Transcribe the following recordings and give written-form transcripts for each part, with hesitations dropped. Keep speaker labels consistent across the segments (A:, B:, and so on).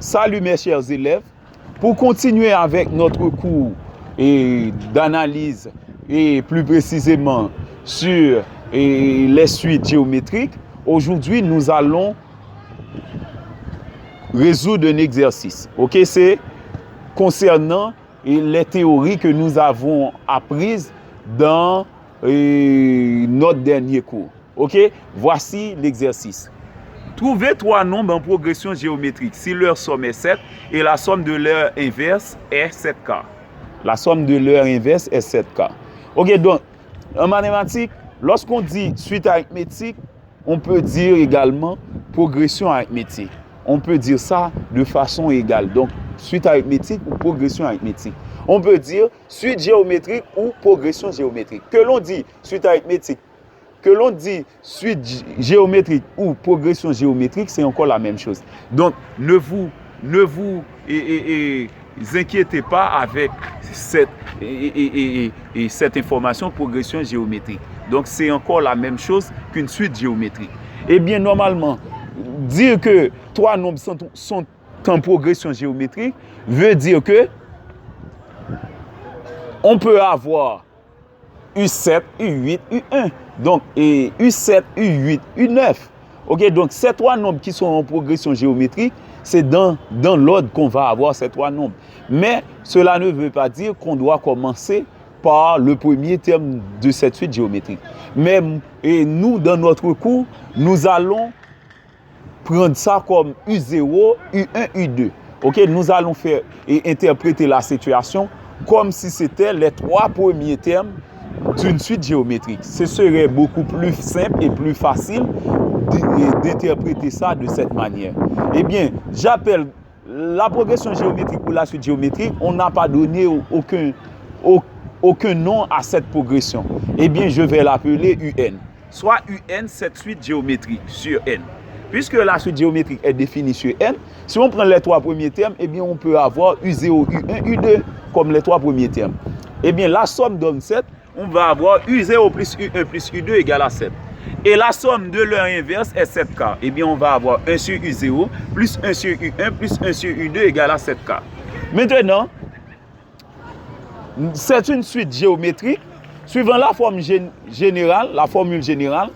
A: Salut mes chers élèves. Pour continuer avec notre cours d'analyse et plus précisément sur les suites géométriques, aujourd'hui nous allons résoudre un exercice. Ok, c'est concernant les théories que nous avons apprises dans notre dernier cours. Ok, voici l'exercice. Trouvez trois nombres en progression géométrique si leur somme est 7 et la somme de leur inverse est 7K. La somme de leur inverse est 7K. Ok, donc en mathématiques, lorsqu'on dit suite arithmétique, on peut dire également progression arithmétique. On peut dire ça de façon égale. Donc, suite arithmétique ou progression arithmétique. On peut dire suite géométrique ou progression géométrique. Que l'on dit suite arithmétique, que l'on dit suite géométrique ou progression géométrique, c'est encore la même chose. Donc, ne vous inquiétez pas avec cette information progression géométrique. Donc, c'est encore la même chose qu'une suite géométrique. Eh bien, normalement, dire que trois nombres sont en progression géométrique veut dire que on peut avoir U7, U8, U1. Donc, U7, U8, U9. Ok, donc ces trois nombres qui sont en progression géométrique, c'est dans l'ordre qu'on va avoir ces trois nombres. Mais cela ne veut pas dire qu'on doit commencer par le premier terme de cette suite géométrique. Mais nous, dans notre cours, nous allons prendre ça comme U0, U1, U2. Ok, nous allons faire et interpréter la situation comme si c'était les trois premiers termes d'une suite géométrique. Ce serait beaucoup plus simple et plus facile d'interpréter ça de cette manière. Eh bien, j'appelle la progression géométrique ou la suite géométrique, on n'a pas donné aucun nom à cette progression. Eh bien, je vais l'appeler UN. Soit UN, cette suite géométrique sur N. Puisque la suite géométrique est définie sur N, si on prend les trois premiers termes, eh bien, on peut avoir U0, U1, U2 comme les trois premiers termes. Eh bien, la somme donne 7. On va avoir U0 plus U1 plus U2 égale à 7. Et la somme de leur inverse est 7K. Eh bien, on va avoir 1 sur U0 plus 1 sur U1 plus 1 sur U2 égale à 7K. Maintenant, c'est une suite géométrique. Suivant la forme générale, la formule générale,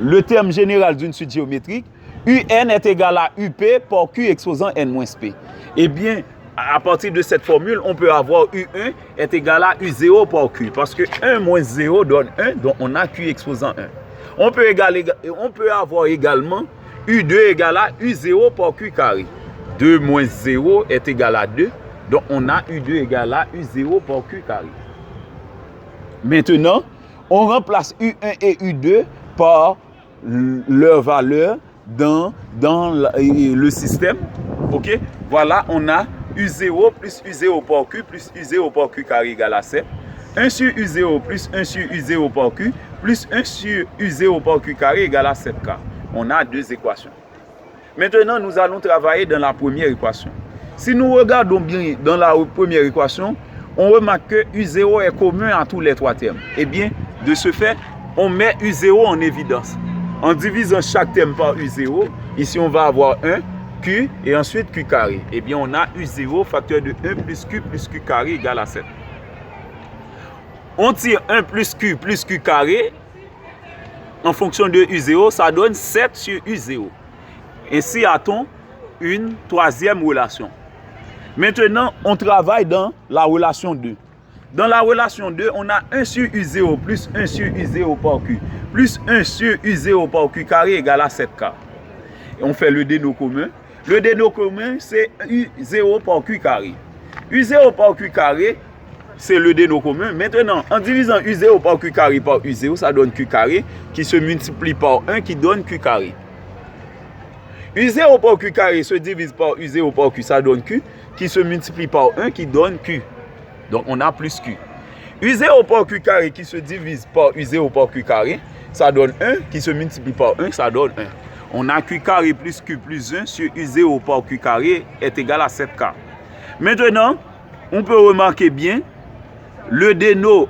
A: le terme général d'une suite géométrique, UN est égal à UP par Q exposant N-P. Eh bien, à partir de cette formule, on peut avoir U1 est égal à U0 par Q. Parce que 1 moins 0 donne 1, donc on a Q exposant 1. On peut avoir également U2 égal à U0 par Q carré. 2 moins 0 est égal à 2, donc on a U2 égal à U0 par Q carré. Maintenant, on remplace U1 et U2 par leur valeur dans le système. Ok, voilà, on a U0 plus U0 par Q plus U0 par Q carré égale à 7. 1 sur U0 plus 1 sur U0 par Q plus 1 sur U0 par Q carré égale à 7K. On a deux équations. Maintenant, nous allons travailler dans la première équation. Si nous regardons bien dans la première équation, on remarque que U0 est commun à tous les trois termes. Eh bien, de ce fait, on met U0 en évidence. En divisant chaque terme par U0, ici on va avoir 1, Q et ensuite Q carré. Eh bien, on a U0 facteur de 1 plus Q carré égale à 7. On tire 1 plus Q carré en fonction de U0, ça donne 7 sur U0. Ainsi a-t-on une troisième relation. Maintenant, on travaille dans la relation 2. Dans la relation 2, on a 1 sur U0 plus 1 sur U0 par Q plus 1 sur U0 par Q carré égale à 7K. Et on fait le déno commun. Le déno commun, c'est U0 par Q carré. U0 par Q carré, c'est le déno commun. Maintenant, en divisant U0 par Q carré par U0, ça donne Q carré qui se multiplie par 1 qui donne Q carré. U0 par Q carré se divise par U0 par Q, ça donne Q qui se multiplie par 1 qui donne Q. Donc, on a plus Q. U0 par Q carré qui se divise par U0 par Q carré, ça donne 1 qui se multiplie par 1, ça donne 1. On a Q carré plus Q plus 1 sur U0 par Q carré est égal à 7K. Maintenant, on peut remarquer bien le déno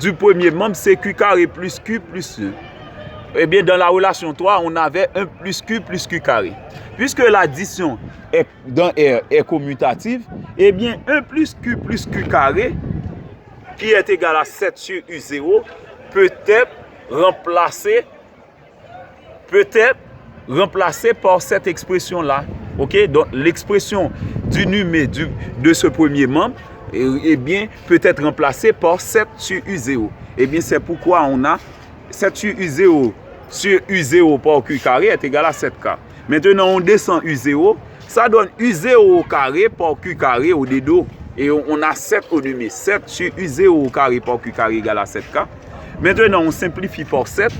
A: du premier membre, c'est Q carré plus Q plus 1. eh bien, dans la relation 3, on avait 1 plus Q carré. Puisque l'addition dans R est commutative, eh bien, 1 plus Q carré, qui est égal à 7 sur U0, peut être remplacé par cette expression-là. Ok? Donc, l'expression du numéro de ce premier membre, eh bien, peut être remplacée par 7 sur U0. Eh bien, c'est pourquoi on a 7 sur U0 sur U0 par Q carré est égal à 7K. Maintenant, on descend U0, ça donne U0 au carré par Q carré au dédo. Et on a 7 au numéro. 7 sur U0 au carré par Q carré égale à 7K. Maintenant, on simplifie par 7.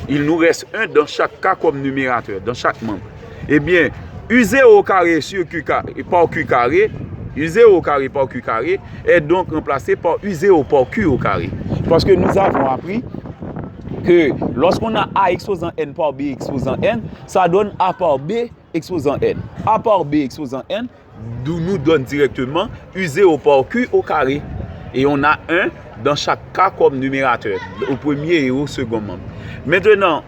A: Il nous reste 1 dans chaque cas comme numérateur, dans chaque membre. Eh bien, U0 au carré sur Q carré par Q carré, U0 au carré par Q carré est donc remplacé par U0 par Q au carré. Parce que nous avons appris que lorsqu'on a A exposant N par B exposant N, ça donne A par B exposant N. A par B exposant N nous donne directement U0 par Q au carré. Et on a 1 dans chaque cas comme numérateur, au premier et au second membre. Maintenant,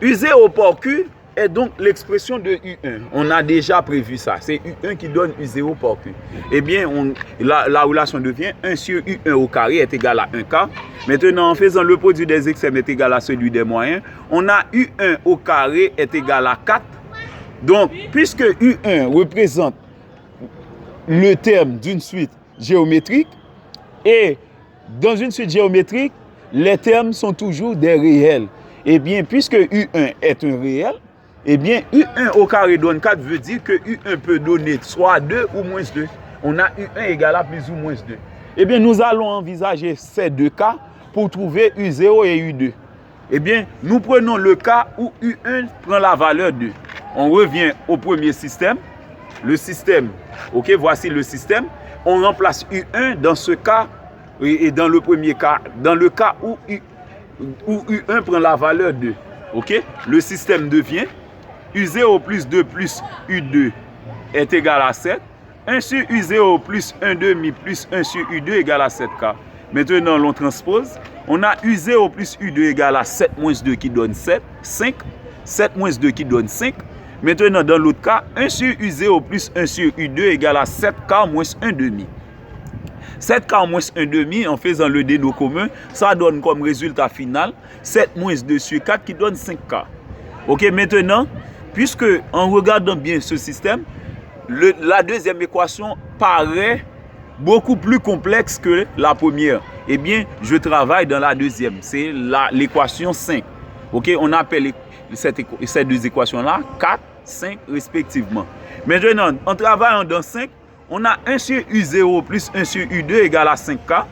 A: U0 par Q est donc l'expression de U1. On a déjà prévu ça. C'est U1 qui donne U0 par Q. Eh bien, la relation devient 1 sur U1 au carré est égal à 1K. Maintenant, en faisant le produit des extrêmes est égal à celui des moyens, on a U1 au carré est égal à 4. Donc, puisque U1 représente le terme d'une suite géométrique, et dans une suite géométrique, les termes sont toujours des réels. Eh bien, puisque U1 est un réel, eh bien, U1 au carré donne 4 veut dire que U1 peut donner soit 2 ou moins 2. On a U1 égal à plus ou moins 2. Eh bien, nous allons envisager ces deux cas pour trouver U0 et U2. Eh bien, nous prenons le cas où U1 prend la valeur 2. On revient au premier système. Le système, ok, voici le système. On remplace U1 dans ce cas et dans le premier cas, dans le cas où U1 prend la valeur 2. Ok, le système devient U0 plus 2 plus U2 est égal à 7. 1 sur U0 plus 1 demi plus 1 sur U2 égale à 7K. Maintenant, l'on transpose. On a U0 plus U2 égale à 7 moins 2 qui donne 7. 5. 7 moins 2 qui donne 5. Maintenant, dans l'autre cas, 1 sur U0 plus 1 sur U2 égale à 7K moins 1 demi. 7K moins 1 demi, en faisant le déno commun, ça donne comme résultat final 7 moins 2 sur 4 qui donne 5K. Ok, maintenant, puisque en regardant bien ce système, la deuxième équation paraît beaucoup plus complexe que la première. Eh bien, je travaille dans la deuxième. C'est l'équation 5. Ok, on appelle ces deux équations-là 4, 5 respectivement. Maintenant, en travaillant dans 5, on a 1 sur U0 plus 1 sur U2 égale à 5K.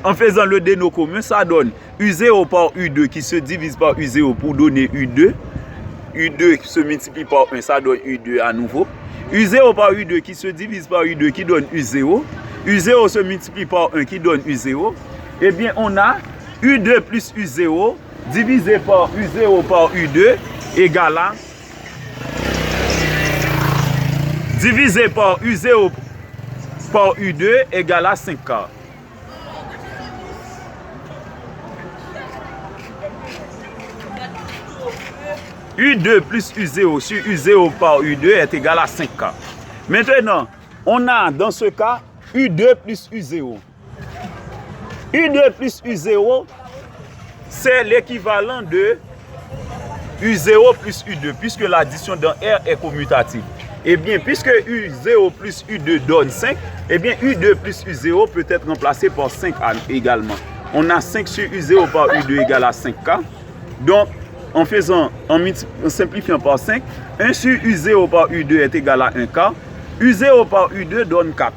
A: En faisant le déno commun, ça donne U0 par U2 qui se divise par U0 pour donner U2. U2 se multiplie par 1, ça donne U2 à nouveau. U0 par U2 qui se divise par U2 qui donne U0. U0 se multiplie par 1 qui donne U0. Eh bien, on a U2 plus U0 divisé par U0 par U2 égale à divisé par U0 par U2 égale à 5K. U2 plus U0 sur U0 par U2 est égal à 5K. Maintenant, on a dans ce cas U2 plus U0. U2 plus U0, c'est l'équivalent de U0 plus U2, puisque l'addition dans R est commutative. Eh bien, puisque U0 plus U2 donne 5, eh bien, U2 plus U0 peut être remplacé par 5 également. On a 5 sur U0 par U2 égale à 5K. Donc, en simplifiant par 5, 1 sur U0 par U2 est égal à 1K. U0 par U2 donne 4.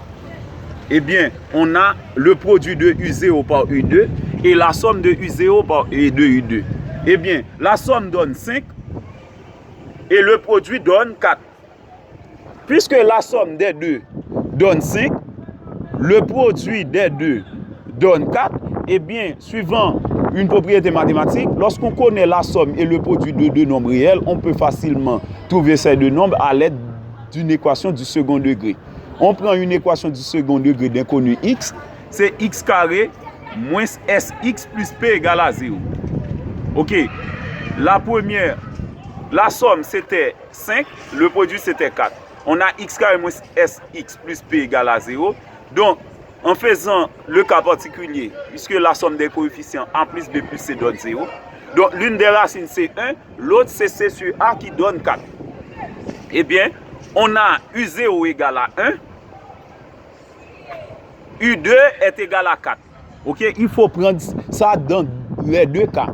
A: Eh bien, on a le produit de U0 par U2 et la somme de U0 par et de U2. Eh bien, la somme donne 5 et le produit donne 4. Puisque la somme des deux donne 5, le produit des deux donne 4, eh bien, suivant une propriété mathématique, lorsqu'on connaît la somme et le produit de deux nombres réels, on peut facilement trouver ces deux nombres à l'aide d'une équation du second degré. On prend une équation du second degré d'inconnu x, c'est x carré moins sx plus p égale à 0. Ok, la première, la somme c'était 5, le produit c'était 4. On a x carré moins sx plus p égale à 0. Donc, en faisant le cas particulier, puisque la somme des coefficients a plus b plus c donne 0, donc l'une des racines c'est 1, l'autre c'est c sur a qui donne 4. Eh bien, on a u0 égale à 1, u2 est égal à 4. Ok, il faut prendre ça dans les deux cas.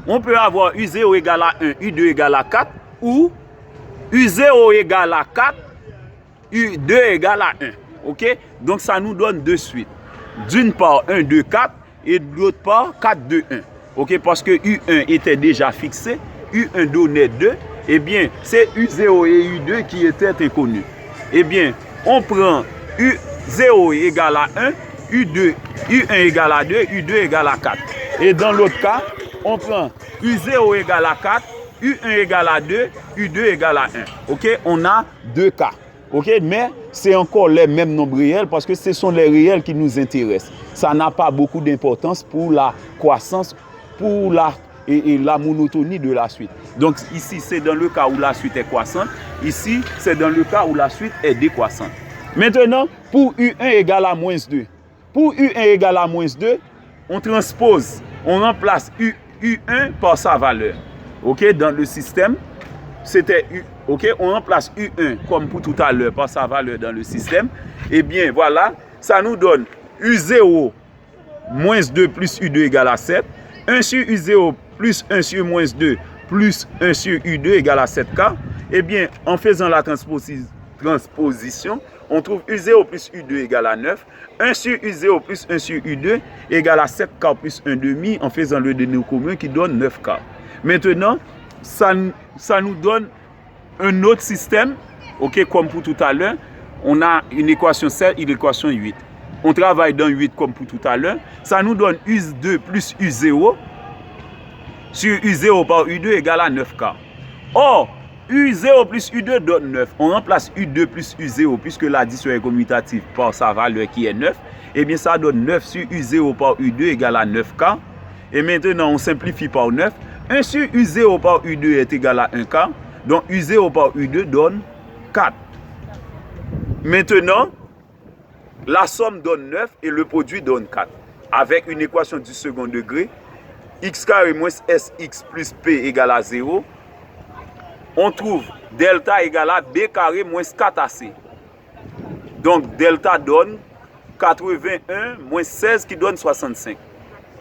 A: On peut avoir u0 égale à 1, u2 égale à 4, ou u0 égale à 4, u2 égale à 1. Ok, donc ça nous donne deux suites. D'une part 1, 2, 4 et de l'autre part 4, 2, 1. Ok, parce que u1 était déjà fixé, u1 donnait 2, eh bien c'est u0 et u2 qui étaient inconnus. Eh bien, on prend u0 égale à 1, u1 égale à 2, u2 égale à 4. Et dans l'autre cas, on prend u0 égale à 4, u1 égale à 2, u2 égale à 1. Ok, on a deux cas. Ok, mais c'est encore les mêmes nombres réels parce que ce sont les réels qui nous intéressent. Ça n'a pas beaucoup d'importance pour la croissance, pour la monotonie de la suite. Donc ici, c'est dans le cas où la suite est croissante. Ici, c'est dans le cas où la suite est décroissante. Maintenant, pour U1 égale à moins 2. Pour U1 égale à moins 2, on transpose, on remplace U1 par sa valeur. Ok, dans le système, c'était U. Ok, on remplace U1 comme pour tout à l'heure par sa valeur dans le système. Eh bien, voilà, ça nous donne U0 moins 2 plus U2 égale à 7. 1 sur U0 plus 1 sur moins 2 plus 1 sur U2 égale à 7K. Eh bien, en faisant la transposition, on trouve U0 plus U2 égale à 9. 1 sur U0 plus 1 sur U2 égale à 7K plus 1 demi en faisant le dénominateur commun qui donne 9K. Maintenant, ça nous donne un autre système, ok, comme pour tout à l'heure. On a une équation 7 et une équation 8. On travaille dans 8 comme pour tout à l'heure. Ça nous donne U2 plus U0 sur U0 par U2 égale à 9K. Or, U0 plus U2 donne 9. On remplace U2 plus U0 puisque l'addition est commutative par sa valeur qui est 9. Et bien ça donne 9 sur U0 par U2 égale à 9K. Et maintenant on simplifie par 9. 1 sur U0 par U2 est égal à 1K. Donc U0 par U2 donne 4. Maintenant, la somme donne 9 et le produit donne 4. Avec une équation du second degré, x carré moins sx plus p égale à 0, on trouve delta égale à b carré moins 4ac. Donc delta donne 81 moins 16 qui donne 65.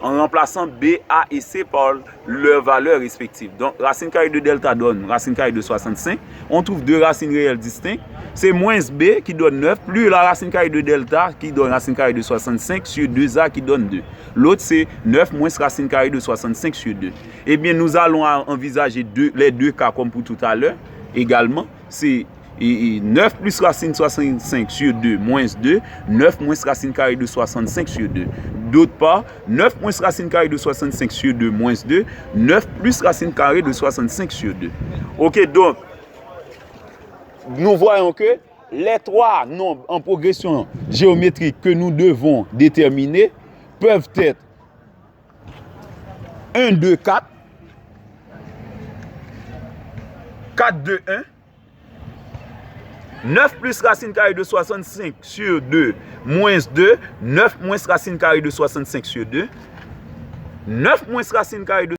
A: En remplaçant B, A et C par leurs valeurs respectives. Donc, racine carrée de delta donne racine carrée de 65. On trouve deux racines réelles distinctes. C'est moins B qui donne 9, plus la racine carrée de delta qui donne racine carrée de 65 sur 2A qui donne 2. L'autre, c'est 9 moins racine carrée de 65 sur 2. Eh bien, nous allons envisager les deux cas comme pour tout à l'heure. Également, c'est 9 plus racine 65 sur 2 moins 2, 9 moins racine carrée de 65 sur 2. D'autre part, 9 moins racine carrée de 65 sur 2 moins 2, 9 plus racine carrée de 65 sur 2. Ok, donc, nous voyons que les trois nombres en progression géométrique que nous devons déterminer peuvent être 1, 2, 4, 4, 2, 1, 9 plus racine carrée de 65 sur 2 moins 2, 9 moins racine carrée de 65 sur 2, 9 moins racine carrée de